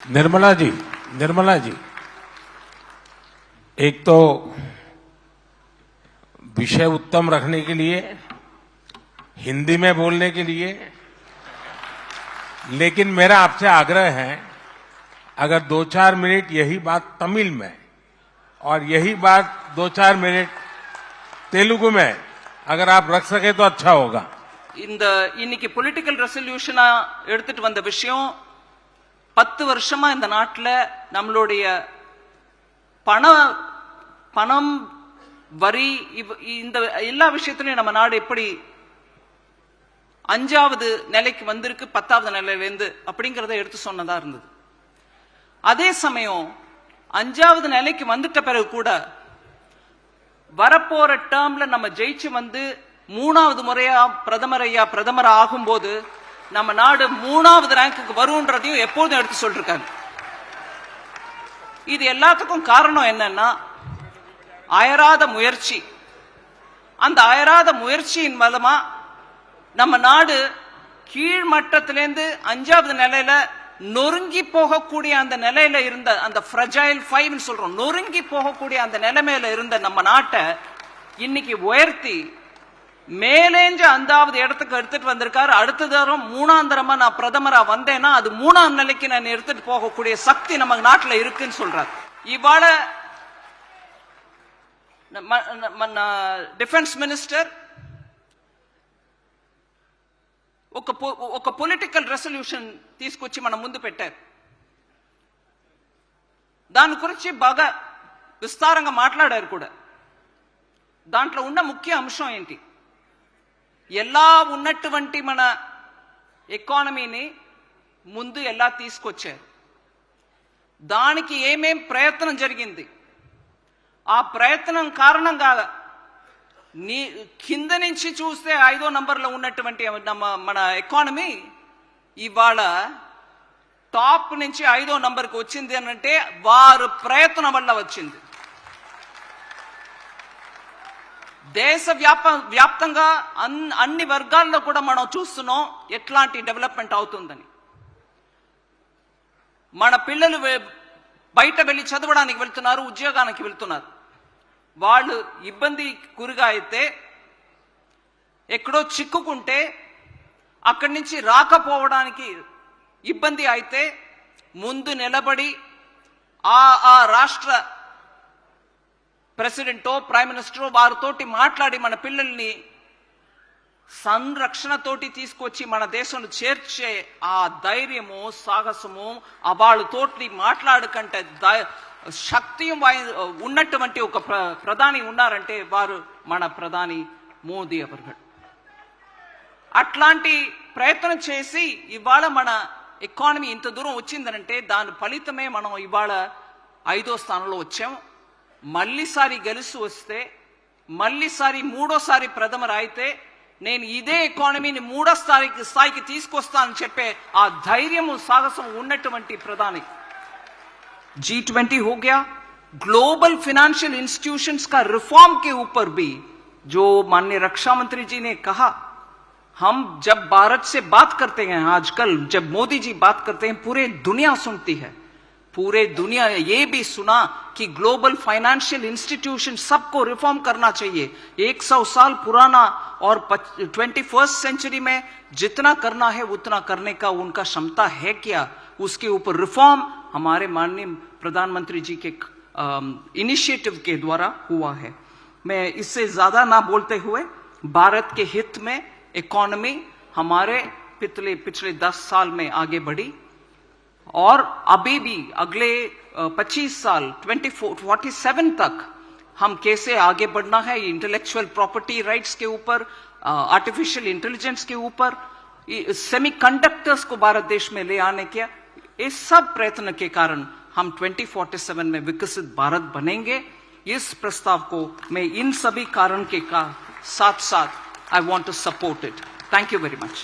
निर्मला जी, एक तो विषय उत्तम रखने के लिए, हिंदी में बोलने के लिए, लेकिन मेरा आपसे आग्रह है, अगर 2-4 मिनट यही बात तमिल में और यही बात 2-4 मिनट तेलुगु में अगर आप रख सके तो अच्छा होगा। இன்னைக்கு பொலிட்டிக்கல் ரெசல்யூஷனா எடுத்துட்டு வந்த விஷயம் 10 வருஷமா இந்த நாட்டில் நம்மளுடைய பணம் வரி இந்த எல்லா விஷயத்திலையும் நம்ம நாடு எப்படி 5வது நிலைக்கு வந்திருக்கு 10வது நிலையிலேருந்து அப்படிங்கறத எடுத்து சொன்னதா இருந்தது. அதே சமயம் 5வது நிலைக்கு வந்துட்ட பிறகு கூட வரப்போற டேர்ம்ல நம்ம ஜெயிச்சு வந்து 3வது முறையா பிரதமர் ஆகும்போது நம்ம நாடு 3வது ரேங்க்குக்கு வரும்ன்றதையும் எப்போதும் எடுத்து சொல்லிருக்காங்க. இது எல்லாத்துக்கும் காரணம் என்னன்னா அயராத முயற்சி. அந்த அயராத முயற்சியின் மூலமா நம்ம நாடு கீழ்மட்டத்திலேருந்து 5வது நிலையில நொறுங்கி போகக்கூடிய அந்த நிலையில இருந்த அந்த ஃப்ரஜைல் 5 சொல்றோம், நொறுங்கி போகக்கூடிய அந்த நிலைமையில இருந்த நம்ம நாட்டை இன்னைக்கு உயர்த்தி மேலேஞ்சு 5வது இடத்துக்கு எடுத்துட்டு வந்திருக்காரு. அடுத்த தரம் 3ஆம் தரமா நான் பிரதமரா வந்தேன்னா அது 3ஆம் நிலைக்கு நான் எடுத்துட்டு போகக்கூடிய சக்தி நம்ம நாட்டுல இருக்குன்னு சொல்றாரு. ఇవాళ డిఫెన్స్ మినిస్టర్ ఒక పొలిటికల్ రెసల్యూషన్ తీసుకొచ్చి మన ముందు పెట్టారు. దాని గురించి బాగా విస్తారంగా మాట్లాడారు కూడా. దాంట్లో ఉన్న ముఖ్య అంశం ఏంటి, ఎలా ఉన్నటువంటి మన ఎకానమీని ముందు ఎలా తీసుకొచ్చారు, దానికి ఏమేం ప్రయత్నం జరిగింది, ఆ ప్రయత్నం కారణంగా కింద నుంచి చూస్తే 5వ నంబర్లో ఉన్నటువంటి మన ఎకానమీ ఇవాళ టాప్ నుంచి 5వ నంబర్కి వచ్చింది అని అంటే వారు ప్రయత్నం వల్ల వచ్చింది. దేశ వ్యాప్తంగా అన్ని వర్గాల్లో కూడా మనం చూస్తున్నాం ఎట్లాంటి డెవలప్మెంట్ అవుతుందని. మన పిల్లలు బయట వెళ్ళి చదవడానికి వెళ్తున్నారు, ఉద్యోగానికి వెళ్తున్నారు. వాళ్ళు ఇబ్బంది గురిగా అయితే, ఎక్కడో చిక్కుకుంటే, అక్కడి నుంచి రాకపోవడానికి ఇబ్బంది అయితే ముందు నిలబడి ఆ రాష్ట్ర ప్రెసిడెంటో ప్రైమ్ మినిస్టరో వారితోటి మాట్లాడి మన పిల్లల్ని సంరక్షణతోటి తీసుకొచ్చి మన దేశంలో చేర్చే ఆ ధైర్యము సాహసము వాళ్ళతోటి మాట్లాడకంటే శక్తియం ఉన్నటువంటి ఒక ప్రధాని ఉన్నారంటే వారు మన ప్రధాని మోదీ అవர்கள். అట్లాంటి ప్రయత్నం చేసి ఇవాళ మన ఎకానమీ ఇంత దూరం వచ్చిందనంటే దాని ఫలితమే మనం ఇవాళ 5వ స్థానంలో వచ్చాం. మళ్ళీసారి గెలిచి వస్తే, మళ్ళీసారి 3వసారి ప్రథమర్ అయితే నేను ఇదే ఎకానమీని 3వ స్థాయికి తీసుకొస్తానని చెప్పే ఆ ధైర్యము సాహసం ఉన్నటువంటి ప్రధాని. G20 हो गया, ग्लोबल फाइनेंशियल इंस्टीट्यूशंस का रिफॉर्म के ऊपर भी जो माननीय रक्षा मंत्री जी ने कहा, हम जब भारत से बात करते हैं, आजकल जब मोदी जी बात करते हैं पूरे दुनिया सुनती है. पूरे दुनिया ये भी सुना कि ग्लोबल फाइनेंशियल इंस्टीट्यूशन सबको रिफॉर्म करना चाहिए. 100 साल पुराना और 21st सेंचुरी में जितना करना है उतना करने का उनका क्षमता है क्या, उसके ऊपर रिफॉर्म हमारे माननीय प्रधानमंत्री जी के इनिशिएटिव के द्वारा हुआ है. मैं इससे ज्यादा ना बोलते हुए भारत के हित में इकोनॉमी हमारे पिछले 10 साल में आगे बढ़ी और अभी भी अगले 25 साल 2047 तक हम कैसे आगे बढ़ना है, इंटेलेक्चुअल प्रॉपर्टी राइट्स के ऊपर, आर्टिफिशियल इंटेलिजेंस के ऊपर, सेमीकंडक्टर्स को भारत देश में ले आने के, इस सब प्रयत्न के कारण हम 2047 में विकसित भारत बनेंगे. इस प्रस्ताव को मैं इन सभी कारण के साथ साथ I want to support it. Thank you very much.